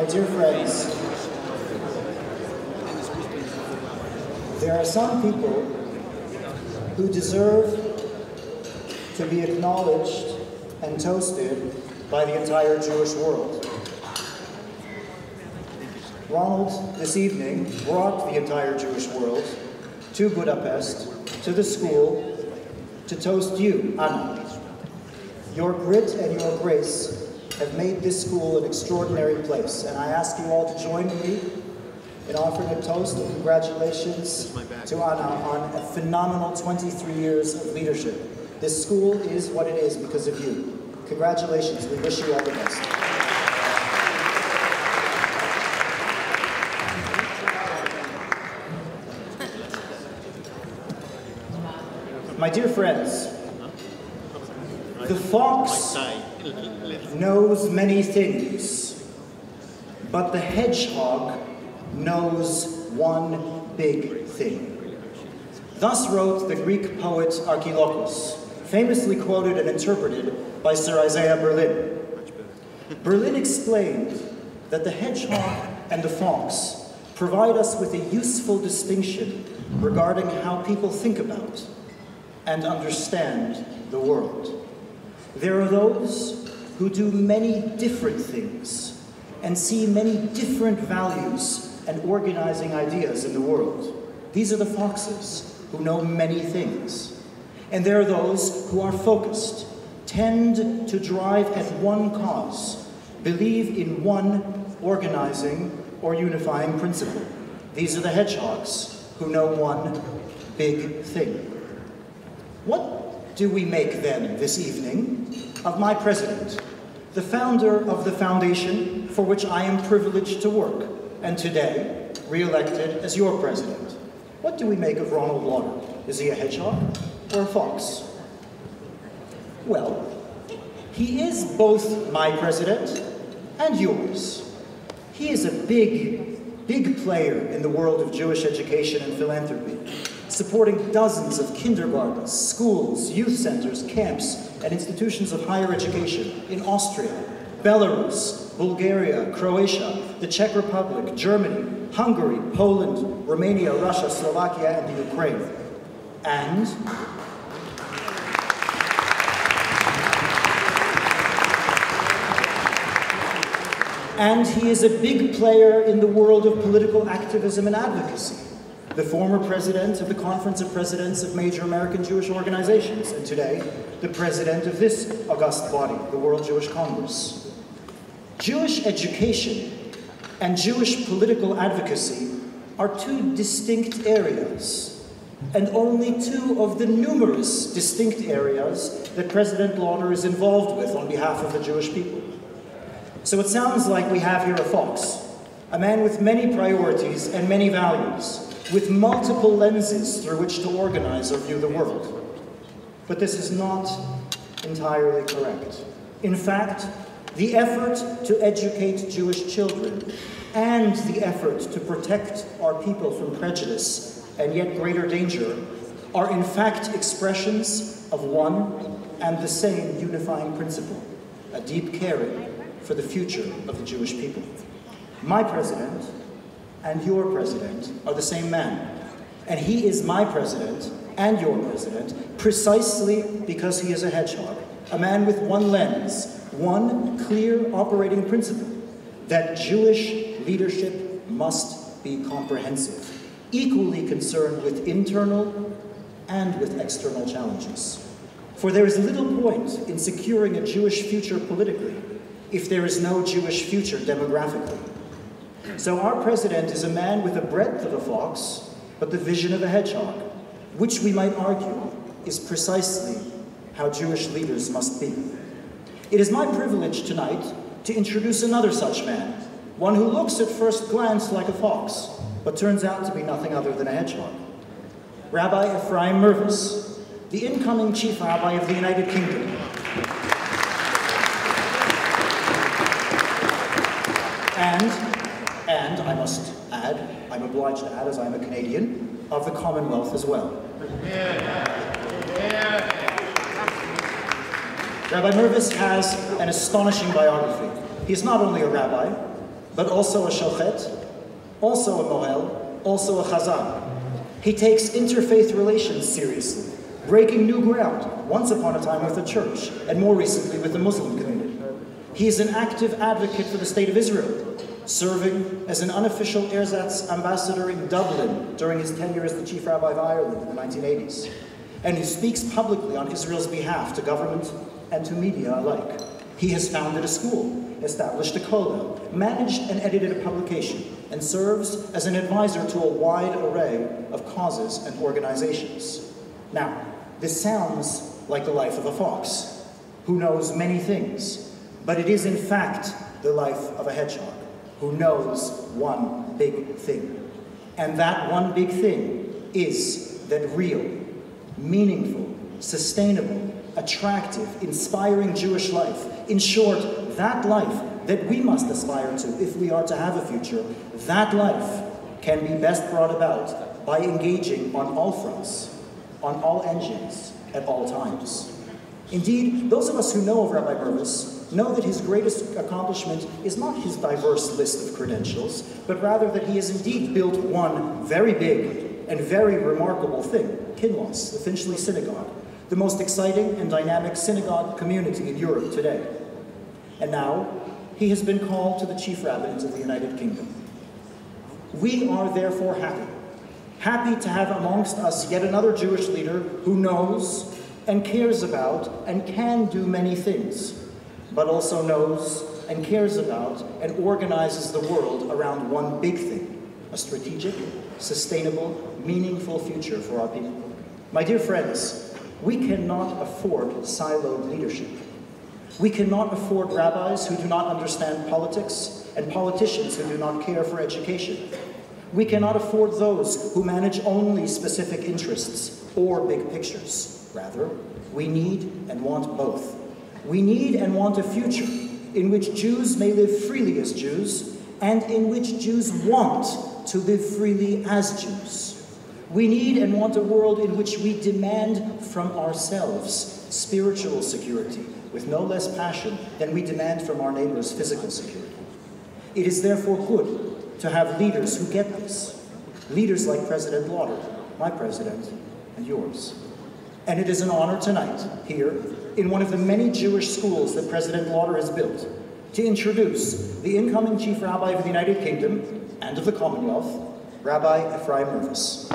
My dear friends, there are some people who deserve to be acknowledged and toasted by the entire Jewish world. Ronald, this evening, brought the entire Jewish world to Budapest, to the school, to toast you, Anna. Your grit and your grace have made this school an extraordinary place, and I ask you all to join me in offering a toast of congratulations to Anna on a phenomenal 23 years of leadership. This school is what it is because of you. Congratulations. We wish you all the best. My dear friends, the fox knows many things, but the hedgehog knows one big thing. Thus wrote the Greek poet Archilochus, famously quoted and interpreted by Sir Isaiah Berlin. Berlin explained that the hedgehog and the fox provide us with a useful distinction regarding how people think about and understand the world. There are those who do many different things and see many different values and organizing ideas in the world. These are the foxes who know many things. And there are those who are focused, tend to drive at one cause, believe in one organizing or unifying principle. These are the hedgehogs who know one big thing. What do we make then this evening of my president, the founder of the foundation for which I am privileged to work, and today re-elected as your president? What do we make of Ronald Lauder? Is he a hedgehog or a fox? Well, he is both my president and yours. He is a big player in the world of Jewish education and philanthropy, supporting dozens of kindergartens, schools, youth centers, camps, and institutions of higher education in Austria, Belarus, Bulgaria, Croatia, the Czech Republic, Germany, Hungary, Poland, Romania, Russia, Slovakia, and the Ukraine. And he is a big player in the world of political activism and advocacy. The former president of the Conference of Presidents of Major American Jewish Organizations, and today, the president of this august body, the World Jewish Congress. Jewish education and Jewish political advocacy are two distinct areas, and only two of the numerous distinct areas that President Lauder is involved with on behalf of the Jewish people. So it sounds like we have here a fox, a man with many priorities and many values, with multiple lenses through which to organize or view the world. But this is not entirely correct. In fact, the effort to educate Jewish children and the effort to protect our people from prejudice and yet greater danger are in fact expressions of one and the same unifying principle, a deep caring for the future of the Jewish people. My president and your president are the same man, and he is my president and your president precisely because he is a hedgehog, a man with one lens, one clear operating principle, that Jewish leadership must be comprehensive, equally concerned with internal and with external challenges. For there is little point in securing a Jewish future politically if there is no Jewish future demographically. So our president is a man with the breadth of a fox, but the vision of a hedgehog, which we might argue is precisely how Jewish leaders must be. It is my privilege tonight to introduce another such man, one who looks at first glance like a fox, but turns out to be nothing other than a hedgehog. Rabbi Ephraim Mervis, the incoming chief rabbi of the United Kingdom. And I must add, I'm obliged to add as I'm a Canadian, of the Commonwealth as well. Rabbi Mervis has an astonishing biography. He is not only a rabbi, but also a shochet, also a mohel, also a chazan. He takes interfaith relations seriously, breaking new ground, once upon a time with the church, and more recently with the Muslim community. He is an active advocate for the State of Israel, serving as an unofficial ersatz ambassador in Dublin during his tenure as the Chief Rabbi of Ireland in the 1980s, and he speaks publicly on Israel's behalf to government and to media alike. He has founded a school, established a kollel, managed and edited a publication, and serves as an advisor to a wide array of causes and organizations. Now, this sounds like the life of a fox, who knows many things, but it is in fact the life of a hedgehog, who knows one big thing. And that one big thing is that real, meaningful, sustainable, attractive, inspiring Jewish life, in short, that life that we must aspire to if we are to have a future, that life can be best brought about by engaging on all fronts, on all engines, at all times. Indeed, those of us who know of Rabbi Burvis know that his greatest accomplishment is not his diverse list of credentials, but rather that he has indeed built one very big and very remarkable thing, Kinlos, the Finchley Synagogue, the most exciting and dynamic synagogue community in Europe today. And now, he has been called to the chief rabbins of the United Kingdom. We are therefore happy to have amongst us yet another Jewish leader who knows and cares about and can do many things, but also knows and cares about and organizes the world around one big thing, a strategic, sustainable, meaningful future for our people. My dear friends, we cannot afford siloed leadership. We cannot afford rabbis who do not understand politics and politicians who do not care for education. We cannot afford those who manage only specific interests or big pictures. Rather, we need and want both. We need and want a future in which Jews may live freely as Jews and in which Jews want to live freely as Jews. We need and want a world in which we demand from ourselves spiritual security, with no less passion than we demand from our neighbors physical security. It is therefore good to have leaders who get this. Leaders like President Lauder, my president, and yours. And it is an honor tonight, here, in one of the many Jewish schools that President Lauder has built, to introduce the incoming Chief Rabbi of the United Kingdom and of the Commonwealth, Rabbi Ephraim Mervis.